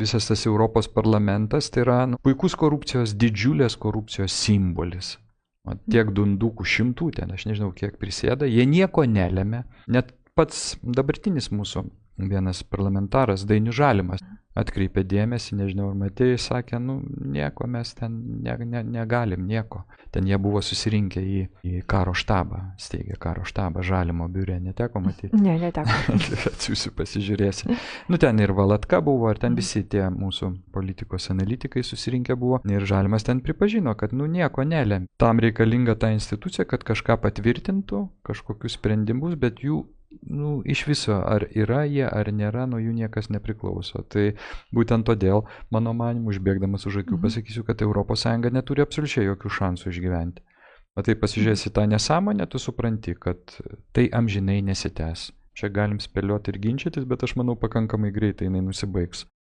visas tas Europos parlamentas tai yra puikus korupcijos, didžiulės korupcijos simbolis. Tiek dundukų šimtų ten, aš nežinau kiek prisėda, jie nieko nelemia. Net pats dabartinis mūsų vienas parlamentaras Dainius Žalimas atkreipė dėmesį, nežinau, ar matėjai, sakė, nieko mes ten negalim, nieko. Ten jie buvo susirinkę į karo štabą, steigė karo štabą Žalimo biure, neteko matyti? Ne, neteko. Atsiųsiu, pasižiūrėsi. Ten ir Valatka buvo, ir ten visi tie mūsų politikos analitikai susirinkę buvo. Ir Žalimas ten pripažino, kad nieko nelėmė. Tam reikalinga ta institucija, kad kažką patvirtintų, kažkokius sprendimus, bet jų iš viso, ar yra jie, ar nėra, nuo jų niekas nepriklauso. Tai būtent todėl, mano manimu, užbėgdamas už akių, pasakysiu, kad ES neturi absoliučiai jokių šansų išgyventi. O tai pasižiūrėsi tą nesąmonę, tu supranti, kad tai amžinai nesitęs. Čia galim spėlioti ir ginčytis, bet aš manau, pakankamai greitai jinai nusibaigs.